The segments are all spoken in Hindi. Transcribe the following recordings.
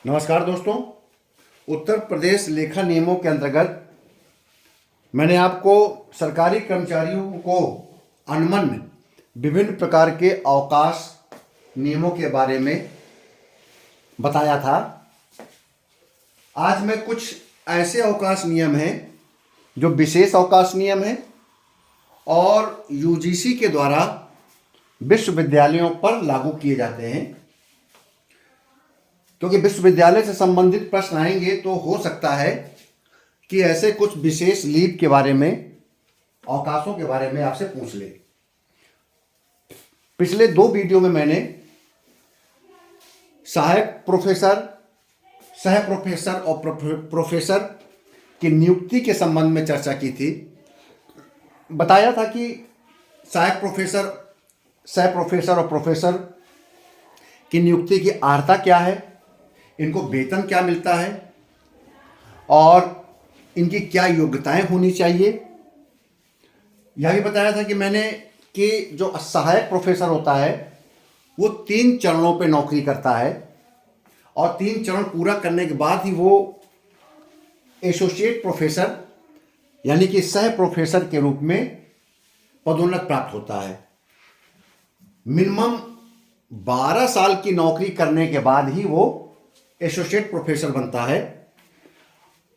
नमस्कार दोस्तों। उत्तर प्रदेश लेखा नियमों के अंतर्गत मैंने आपको सरकारी कर्मचारियों को अनुमन विभिन्न प्रकार के अवकाश नियमों के बारे में बताया था। आज मैं कुछ ऐसे अवकाश नियम हैं जो विशेष अवकाश नियम हैं और यूजीसी के द्वारा विश्वविद्यालयों पर लागू किए जाते हैं, क्योंकि विश्वविद्यालय से संबंधित प्रश्न आएंगे तो हो सकता है कि ऐसे कुछ विशेष लीव के बारे में, अवकाशों के बारे में आपसे पूछ ले। पिछले 2 वीडियो में मैंने सहायक प्रोफेसर, सह प्रोफेसर और प्रोफेसर की नियुक्ति के संबंध में चर्चा की थी। बताया था कि सहायक प्रोफेसर, सह प्रोफेसर और प्रोफेसर की नियुक्ति की अर्हता क्या है, इनको वेतन क्या मिलता है और इनकी क्या योग्यताएं होनी चाहिए। यह भी बताया था कि मैंने कि जो सहायक प्रोफेसर होता है वो 3 चरणों पे नौकरी करता है और 3 चरण पूरा करने के बाद ही वो एसोसिएट प्रोफेसर यानी कि सह प्रोफेसर के रूप में पदोन्नत प्राप्त होता है। मिनिमम 12 साल की नौकरी करने के बाद ही वो एसोसिएट प्रोफेसर बनता है।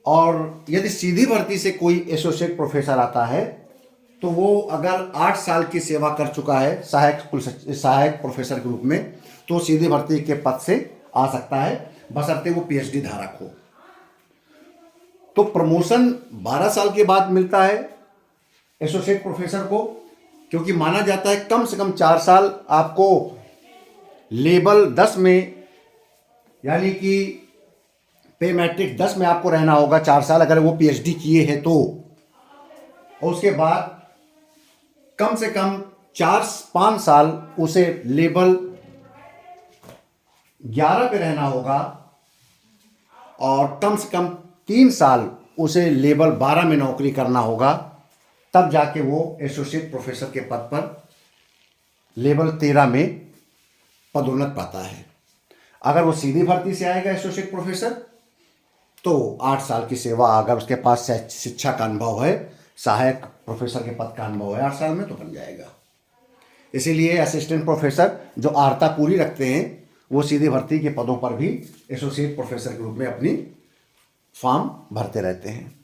और यदि सीधी भर्ती से कोई एसोसिएट प्रोफेसर आता है तो वो अगर 8 साल की सेवा कर चुका है सहायक प्रोफेसर के रूप में, तो सीधी भर्ती के पद से आ सकता है, बशर्ते वो पीएचडी धारक हो। तो प्रमोशन 12 साल के बाद मिलता है एसोसिएट प्रोफेसर को, क्योंकि माना जाता है कम से कम 4 साल आपको लेवल 10 में यानी कि पे मैट्रिक 10 में आपको रहना होगा 4 साल, अगर वो पीएचडी किए हैं तो। और उसके बाद कम से कम 4-5 साल उसे लेवल 11 पे रहना होगा और कम से कम 3 साल उसे लेवल 12 में नौकरी करना होगा, तब जाके वो एसोसिएट प्रोफेसर के पद पर लेवल 13 में पदोन्नत पाता है। अगर वो सीधी भर्ती से आएगा एसोसिएट प्रोफेसर तो 8 साल की सेवा, अगर उसके पास शिक्षा का अनुभव है, सहायक प्रोफेसर के पद का अनुभव है 8 साल में, तो बन जाएगा। इसीलिए असिस्टेंट प्रोफेसर जो अर्हता पूरी रखते हैं वो सीधी भर्ती के पदों पर भी एसोसिएट प्रोफेसर के रूप में अपनी फॉर्म भरते रहते हैं।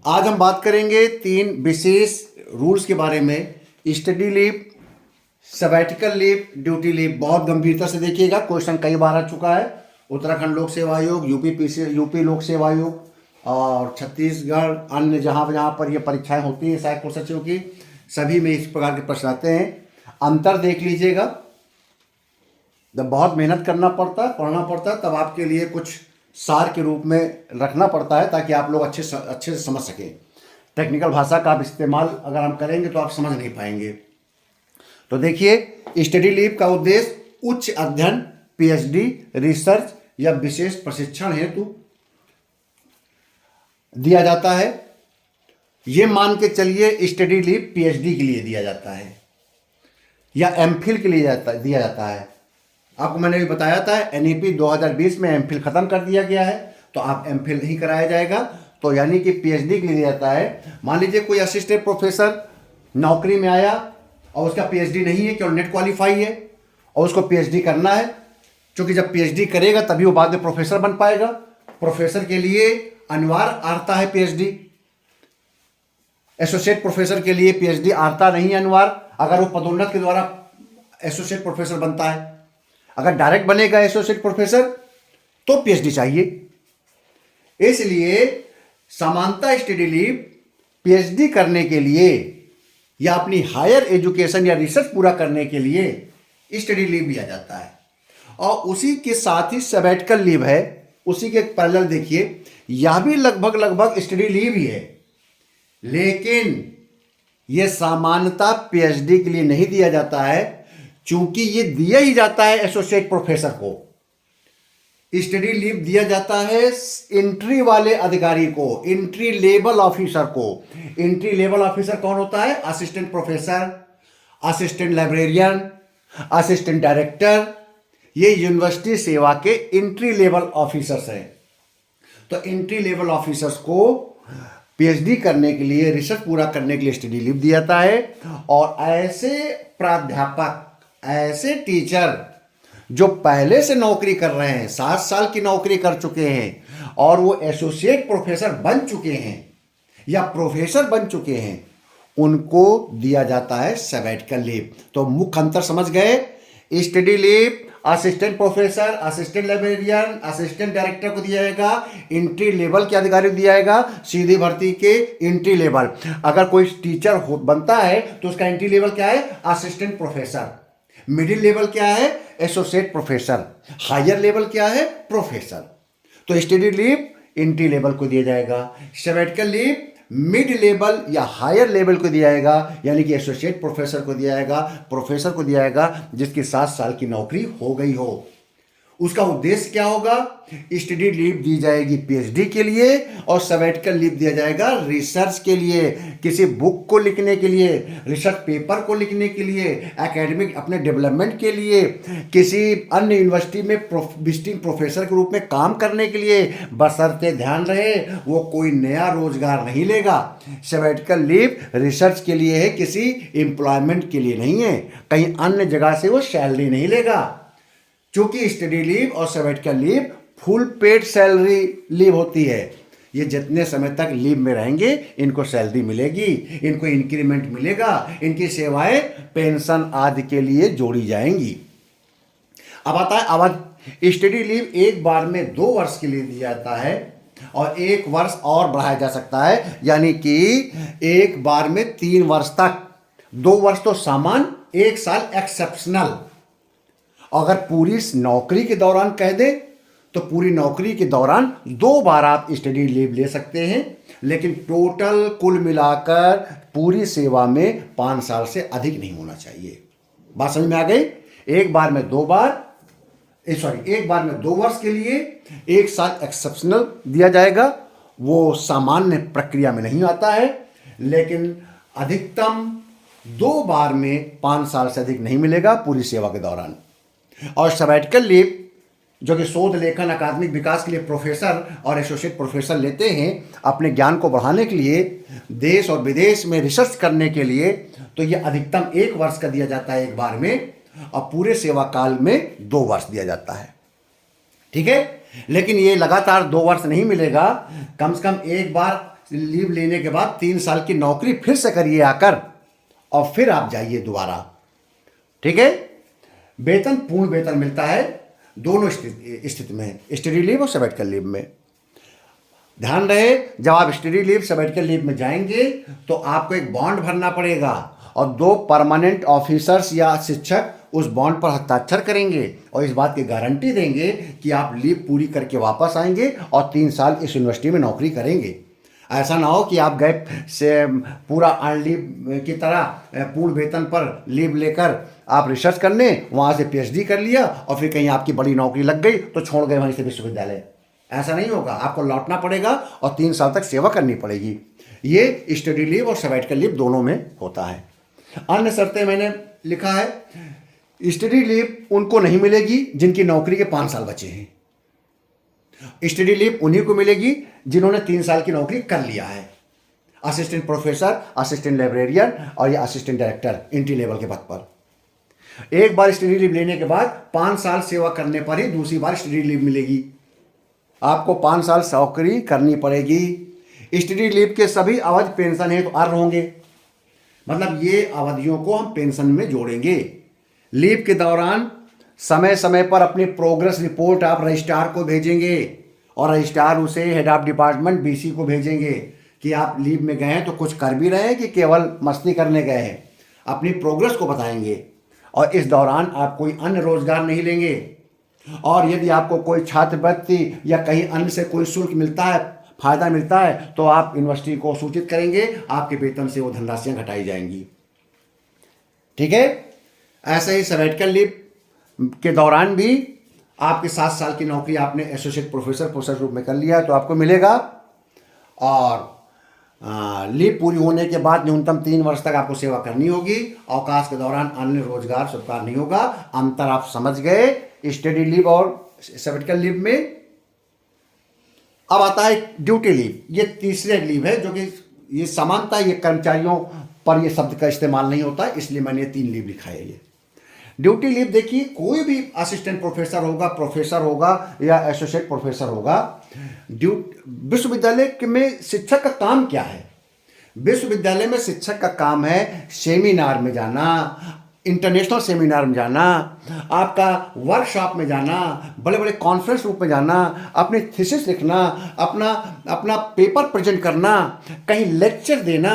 आज हम बात करेंगे 3 विशेष रूल्स के बारे में। Study leave, sabbatical leave, duty leave. बहुत गंभीरता से देखिएगा, क्वेश्चन कई बार आ चुका है। उत्तराखंड लोक सेवा आयोग, यूपी लोक सेवा आयोग और छत्तीसगढ़, अन्य जहाँ पर ये परीक्षाएं होती हैं सहायक सचिव की, सभी में इस प्रकार के प्रश्न आते हैं। अंतर देख लीजिएगा, जब बहुत मेहनत करना पड़ता है, पढ़ना पड़ता है, तब आपके लिए कुछ सार के रूप में रखना पड़ता है ताकि आप लोग अच्छे से समझ सकें। टेक्निकल भाषा का आप इस्तेमाल अगर हम करेंगे तो आप समझ नहीं पाएंगे। तो देखिए, स्टडी लीव का उद्देश्य उच्च अध्ययन, पीएचडी, रिसर्च या विशेष प्रशिक्षण हेतु दिया जाता है। ये मान के चलिए स्टडी लीव पीएचडी के लिए दिया जाता है या एमफिल के लिए दिया जाता है। आपको मैंने भी बताया था एनईपी 2020 में एमफिल खत्म कर दिया गया है, तो आप एमफिल नहीं कराया जाएगा, तो यानी कि पीएचडी के लिए दिया जाता है। मान लीजिए कोई असिस्टेंट प्रोफेसर नौकरी में आया और उसका पीएचडी नहीं है, केवल नेट क्वालिफाई है और उसको पीएचडी करना है, क्योंकि जब पीएचडी करेगा तभी वो बाद में प्रोफेसर बन पाएगा। प्रोफेसर के लिए अनिवार्य अर्हता है पीएचडी, एसोसिएट प्रोफेसर के लिए पीएचडी अर्हता नहीं है अनिवार्य, अगर वो पदोन्नत के द्वारा एसोसिएट प्रोफेसर बनता है। अगर डायरेक्ट बनेगा एसोसिएट प्रोफेसर तो पीएचडी चाहिए। इसलिए समानता स्टडी लीव पीएचडी करने के लिए या अपनी हायर एजुकेशन या रिसर्च पूरा करने के लिए स्टडी लीव लिया जाता है। और उसी के साथ ही सबैटिकल लीव है, उसी के पैरेलल देखिए, यह भी लगभग स्टडी लीव ही है, लेकिन यह सामान्यता पीएचडी के लिए नहीं दिया जाता है, चूंकि ये दिया ही जाता है एसोसिएट प्रोफेसर को। स्टडी लीव दिया जाता है एंट्री वाले अधिकारी को, एंट्री लेवल ऑफिसर को। एंट्री लेवल ऑफिसर कौन होता है? Assistant professor, assistant librarian, assistant director, ये यूनिवर्सिटी सेवा के एंट्री लेवल ऑफिसर्स हैं। तो एंट्री लेवल ऑफिसर्स को पीएचडी करने के लिए, रिसर्च पूरा करने के लिए स्टडी लीव दिया जाता है। और ऐसे प्राध्यापक, ऐसे टीचर जो पहले से नौकरी कर रहे हैं, 7 साल की नौकरी कर चुके हैं और वो एसोसिएट प्रोफेसर बन चुके हैं या प्रोफेसर बन चुके हैं, उनको दिया जाता है सैबैटिकल लीव। तो मुख्य अंतर समझ गए? Study leave assistant professor, assistant librarian, assistant director को दिया जाएगा, एंट्री लेवल के अधिकारी को दिया जाएगा, सीधी भर्ती के एंट्री लेवल। अगर कोई टीचर बनता है तो उसका एंट्री लेवल क्या है? Assistant professor. मिडिल लेवल क्या है? Associate professor. हायर लेवल क्या है? प्रोफेसर। तो स्टडी लीव एंट्री लेवल को दिया जाएगा, सैबैटिकल लीव मिड लेवल या हायर लेवल को दिया जाएगा, यानी कि एसोसिएट प्रोफेसर को दिया जाएगा, प्रोफेसर को दिया जाएगा जिसकी 7 साल की नौकरी हो गई हो। उसका उद्देश्य क्या होगा? स्टडी लीव दी जाएगी पीएचडी के लिए और सैबैटिकल लीव दिया जाएगा रिसर्च के लिए, किसी बुक को लिखने के लिए, रिसर्च पेपर को लिखने के लिए, एकेडमिक अपने डेवलपमेंट के लिए, किसी अन्य यूनिवर्सिटी में विजिटिंग प्रोफेसर के रूप में काम करने के लिए, बशर्ते ध्यान रहे वो कोई नया रोजगार नहीं लेगा। सैबैटिकल लीव रिसर्च के लिए है, किसी एम्प्लॉयमेंट के लिए नहीं है, कहीं अन्य जगह से वो सैलरी नहीं लेगा। चूंकि स्टडी लीव और sabbatical leave full paid salary leave होती है, ये जितने समय तक लीव में रहेंगे इनको सैलरी मिलेगी, इनको इंक्रीमेंट मिलेगा, इनकी सेवाएं पेंशन आदि के लिए जोड़ी जाएंगी। अब आता है अवधि। स्टडी लीव एक बार में 2 वर्ष के लिए दिया जाता है और 1 वर्ष और बढ़ाया जा सकता है, यानी कि एक बार में 3 वर्ष तक। 2 वर्ष तो सामान्य, 1 साल एक्सेप्शनल। अगर पूरी नौकरी के दौरान कह दे तो पूरी नौकरी के दौरान 2 बार आप स्टडी लीव ले सकते हैं, लेकिन टोटल कुल मिलाकर पूरी सेवा में 5 साल से अधिक नहीं होना चाहिए। बात समझ में आ गई? एक बार में 2 वर्ष के लिए 1 साल एक्सेप्शनल दिया जाएगा। वो सामान्य प्रक्रिया में नहीं आता है, लेकिन अधिकतम 2 बार में 5 साल से अधिक नहीं मिलेगा पूरी सेवा के दौरान। और सैबैटिकल लीव जो कि शोध लेखन अकादमिक विकास के लिए प्रोफेसर और एसोसिएट प्रोफेसर लेते हैं अपने ज्ञान को बढ़ाने के लिए, देश और विदेश में रिसर्च करने के लिए, तो ये अधिकतम 1 वर्ष का दिया जाता है एक बार में, और पूरे सेवा काल में 2 वर्ष दिया जाता है। ठीक है? लेकिन ये लगातार 2 वर्ष नहीं मिलेगा, कम से कम एक बार लीव लेने के बाद 3 साल की नौकरी फिर से करिए आकर और फिर आप जाइए दोबारा। ठीक है? वेतन पूर्ण वेतन मिलता है दोनों स्थिति में, स्टडी लीव और सैबैटिकल लीव में। ध्यान रहे, जब आप स्टडी लीव सैबैटिकल लीव में जाएंगे तो आपको एक बॉन्ड भरना पड़ेगा और 2 परमानेंट ऑफिसर्स या शिक्षक उस बॉन्ड पर हस्ताक्षर करेंगे और इस बात की गारंटी देंगे कि आप लीव पूरी करके वापस आएंगे और 3 साल इस यूनिवर्सिटी में नौकरी करेंगे। ऐसा ना हो कि आप गए से पूरा अर्न लीव की तरह पूर्ण वेतन पर लीव लेकर आप रिसर्च करने, वहाँ से पीएचडी कर लिया और फिर कहीं आपकी बड़ी नौकरी लग गई तो छोड़ गए वहीं से विश्वविद्यालय। ऐसा नहीं होगा, आपको लौटना पड़ेगा और 3 साल तक सेवा करनी पड़ेगी। ये स्टडी लीव और सैबैटिकल लीव दोनों में होता है। अन्य शर्तें मैंने लिखा है, स्टडी लीव उनको नहीं मिलेगी जिनकी नौकरी के 5 साल बचे हैं। स्टडी लीव उन्हीं को मिलेगी जिन्होंने 3 साल की नौकरी कर लिया है, असिस्टेंट प्रोफेसर, असिस्टेंट लाइब्रेरियन और या असिस्टेंट डायरेक्टर एंट्री लेवल के पद पर। एक बार स्टडी लीव लेने के बाद 5 साल सेवा करने पर ही दूसरी बार स्टडी लीव मिलेगी। आपको 5 साल नौकरी करनी पड़ेगी। स्टडी लीव के सभी अवधि पेंशन है तो अर्ह होंगे, मतलब ये अवधियों को हम पेंशन में जोड़ेंगे। लीव के दौरान समय समय पर अपनी प्रोग्रेस रिपोर्ट आप रजिस्ट्रार को भेजेंगे और रजिस्ट्रार उसे हेड ऑफ डिपार्टमेंट बीसी को भेजेंगे कि आप लीव में गए हैं तो कुछ कर भी रहे हैं कि केवल मस्ती करने गए हैं। अपनी प्रोग्रेस को बताएंगे और इस दौरान आप कोई अन्य रोजगार नहीं लेंगे। और यदि आपको कोई छात्रवृत्ति या कहीं अन्य से कोई शुल्क मिलता है, फायदा मिलता है, तो आप यूनिवर्सिटी को सूचित करेंगे, आपके वेतन से वो धनराशियाँ घटाई जाएंगी। ठीक है? ऐसे ही सैबैटिकल लीव के दौरान भी आपके 7 साल की नौकरी आपने एसोसिएट प्रोफेसर रूप में कर लिया है तो आपको मिलेगा। और लीव पूरी होने के बाद न्यूनतम 3 वर्ष तक आपको सेवा करनी होगी। अवकाश के दौरान अन्य रोजगार स्वीकार नहीं होगा। अंतर आप समझ गए स्टडी लीव और सैबेटिकल लीव में। अब आता है ड्यूटी लीव। ये तीसरे लीव है जो कि ये समानता, ये कर्मचारियों पर ये शब्द का इस्तेमाल नहीं होता, इसलिए मैंने ये 3 लीव लिखा है। ये ड्यूटी लीव देखिए, कोई भी असिस्टेंट प्रोफेसर होगा, प्रोफेसर होगा या एसोसिएट प्रोफेसर होगा, विश्वविद्यालय में शिक्षक का काम क्या है? विश्वविद्यालय में शिक्षक का काम है सेमिनार में जाना, इंटरनेशनल सेमिनार में जाना, आपका वर्कशॉप में जाना, बड़े बड़े कॉन्फ्रेंस रूप में जाना, अपनी थीसिस लिखना, अपना पेपर प्रेजेंट करना, कहीं लेक्चर देना,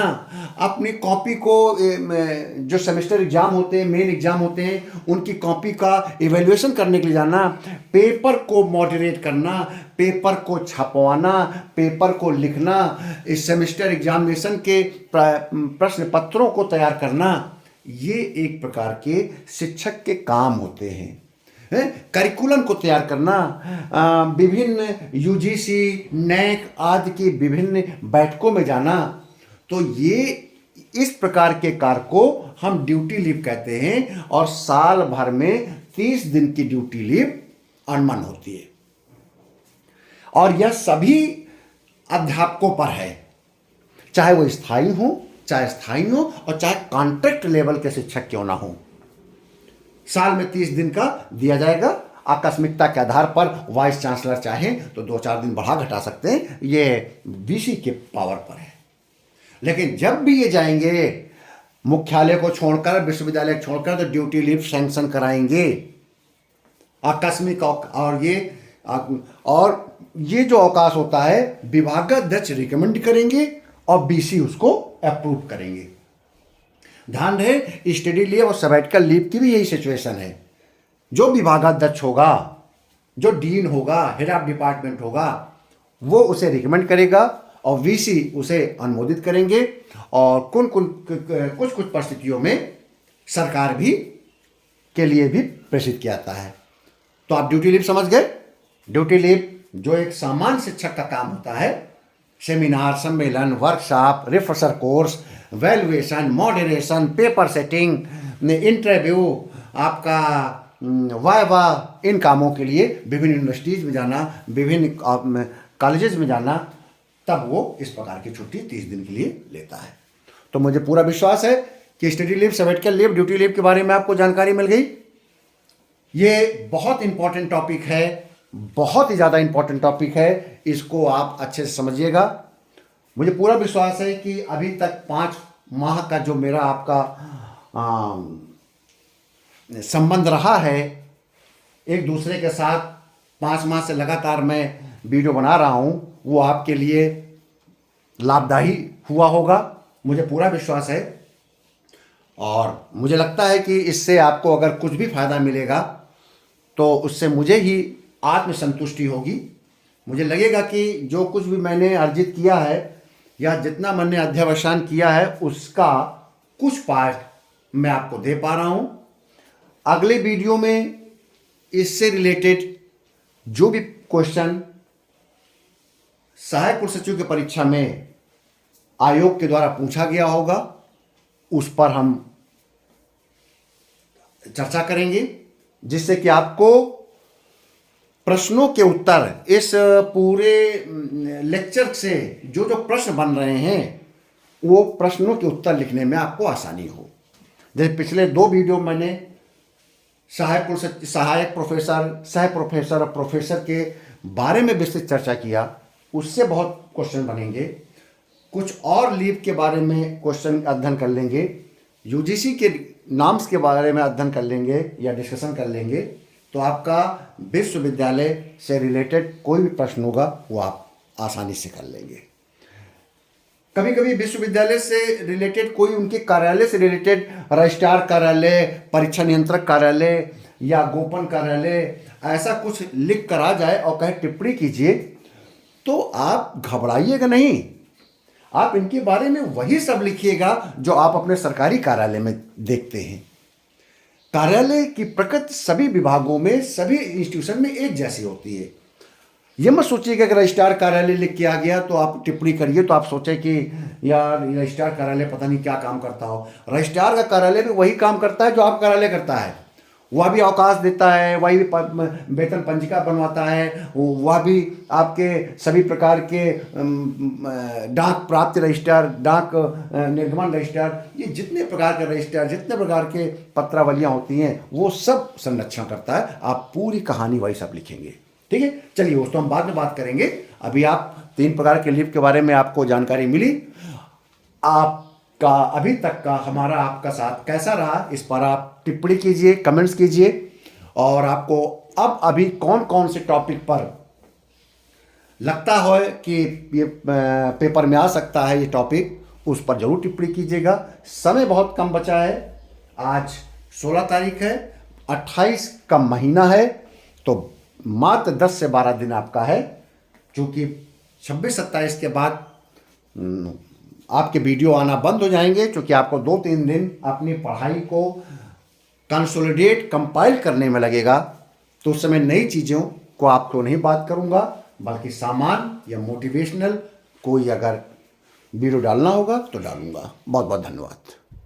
अपनी कॉपी को जो सेमेस्टर एग्जाम होते हैं, मेन एग्जाम होते हैं, उनकी कॉपी का इवैल्यूएशन करने के लिए जाना, पेपर को मॉडरेट करना, पेपर को छपवाना, पेपर को लिखना, इस सेमेस्टर एग्जामिनेशन के प्रश्न पत्रों को तैयार करना, ये एक प्रकार के शिक्षक के काम होते हैं। करिकुलम को तैयार करना, विभिन्न यूजीसी, नैक आदि की विभिन्न बैठकों में जाना, तो ये इस प्रकार के कार्य को हम ड्यूटी लीव कहते हैं। और साल भर में 30 दिन की ड्यूटी लीव अनमन होती है और यह सभी अध्यापकों पर है, चाहे वो स्थायी हो, चाहे स्थायी हो और चाहे कॉन्ट्रैक्ट लेवल के शिक्षक क्यों ना हो। साल में 30 दिन का दिया जाएगा। आकस्मिकता के आधार पर वाइस चांसलर चाहें तो 2-4 दिन बढ़ा घटा सकते हैं, ये वीसी के पावर पर है। लेकिन जब भी ये जाएंगे मुख्यालय को छोड़कर, विश्वविद्यालय को छोड़कर, तो ड्यूटी लीव सैंक्शन कराएंगे आकस्मिक। और ये जो अवकाश होता है विभागाध्यक्ष रिकमेंड करेंगे और बीसी उसको अप्रूव करेंगे। ध्यान रहे स्टडी लीव और सैबेटिकल लीव की भी यही सिचुएशन है। जो विभागाध्यक्ष होगा, जो डीन होगा, हेड ऑफ डिपार्टमेंट होगा, वो उसे रिकमेंड करेगा और वीसी उसे अनुमोदित करेंगे। और कुछ परिस्थितियों में सरकार भी के लिए भी प्रेषित किया जाता है। तो आप ड्यूटी लीव समझ गए। ड्यूटी लीव जो एक सामान्य शिक्षक का काम होता है, सेमिनार, सम्मेलन, workshop, refresher course, valuation, moderation, paper setting, interview, आपका वाइवा, इन कामों के लिए विभिन्न यूनिवर्सिटीज़ में जाना, विभिन्न कॉलेजेस में जाना, तब वो इस प्रकार की छुट्टी 30 दिन के लिए लेता है। तो मुझे पूरा विश्वास है कि study leave, sabbatical leave, duty leave के बारे में आपको जानकारी मिल गई। ये बहुत इंपॉर्टेंट टॉपिक है, बहुत ही ज़्यादा इंपॉर्टेंट टॉपिक है, इसको आप अच्छे से समझिएगा। मुझे पूरा विश्वास है कि अभी तक 5 माह का जो मेरा आपका संबंध रहा है एक दूसरे के साथ, 5 माह से लगातार मैं वीडियो बना रहा हूँ, वो आपके लिए लाभदायी हुआ होगा, मुझे पूरा विश्वास है। और मुझे लगता है कि इससे आपको अगर कुछ भी फायदा मिलेगा तो उससे मुझे ही आत्मसंतुष्टि होगी। मुझे लगेगा कि जो कुछ भी मैंने अर्जित किया है या जितना मैंने अध्यवसाय किया है उसका कुछ पार्ट मैं आपको दे पा रहा हूँ। अगले वीडियो में इससे रिलेटेड जो भी क्वेश्चन सहायक कुल सचिव की परीक्षा में आयोग के द्वारा पूछा गया होगा उस पर हम चर्चा करेंगे, जिससे कि आपको प्रश्नों के उत्तर, इस पूरे लेक्चर से जो जो प्रश्न बन रहे हैं वो प्रश्नों के उत्तर लिखने में आपको आसानी हो। जैसे पिछले 2 वीडियो मैंने सहायक प्रोफेसर, सह प्रोफेसर और प्रोफेसर के बारे में विस्तृत चर्चा किया, उससे बहुत क्वेश्चन बनेंगे। कुछ और लीव के बारे में क्वेश्चन अध्ययन कर लेंगे, यूजीसी के नॉर्म्स के बारे में अध्ययन कर लेंगे या डिस्कशन कर लेंगे, तो आपका विश्वविद्यालय से रिलेटेड कोई भी प्रश्न होगा वो आप आसानी से कर लेंगे। कभी कभी विश्वविद्यालय से रिलेटेड कोई उनके कार्यालय से रिलेटेड रजिस्ट्रार कार्यालय, परीक्षा नियंत्रक कार्यालय या गोपन कार्यालय ऐसा कुछ लिख कर आ जाए और कहे टिप्पणी कीजिए, तो आप घबराइएगा नहीं। आप इनके बारे में वही सब लिखिएगा जो आप अपने सरकारी कार्यालय में देखते हैं। कार्यालय की प्रकृति सभी विभागों में, सभी इंस्टीट्यूशन में एक जैसी होती है। ये मत सोचिए कि अगर रजिस्ट्रार कार्यालय लिख के आ गया तो आप टिप्पणी करिए तो आप सोचें कि यार ये रजिस्ट्रार कार्यालय पता नहीं क्या काम करता हो। रजिस्ट्रार का कार्यालय भी वही काम करता है जो आपका कार्यालय करता है। वह भी अवकाश देता है, वही भी वेतन पंजिका बनवाता है, वह भी आपके सभी प्रकार के डाक प्राप्त रजिस्ट्रार, डाक निर्गमन रजिस्ट्रार, ये जितने प्रकार के रजिस्ट्रार, जितने प्रकार के पत्रावलियाँ होती हैं वो सब संरक्षण करता है। आप पूरी कहानी वही सब लिखेंगे। ठीक है, चलिए दोस्तों हम बाद में बात करेंगे। अभी आप 3 प्रकार के लीव के बारे में आपको जानकारी मिली। आपका अभी तक का हमारा आपका साथ कैसा रहा इस पर आप टिप्पणी कीजिए, कमेंट्स कीजिए, और आपको अब अभी कौन कौन से टॉपिक पर लगता है कि ये पेपर में आ सकता है ये टॉपिक, उस पर जरूर टिप्पणी कीजिएगा। समय बहुत कम बचा है, आज 16 तारीख है, 28 का महीना है, तो मात्र 10 से 12 दिन आपका है। क्योंकि 26-27 के बाद आपके वीडियो आना बंद हो जाएंगे, क्योंकि आपको 2-3 दिन अपनी पढ़ाई को कंसोलिडेट कंपाइल करने में लगेगा। तो उस समय नई चीज़ों को आपको नहीं बात करूंगा, बल्कि सामान्य या मोटिवेशनल कोई अगर वीडियो डालना होगा तो डालूंगा। बहुत बहुत धन्यवाद।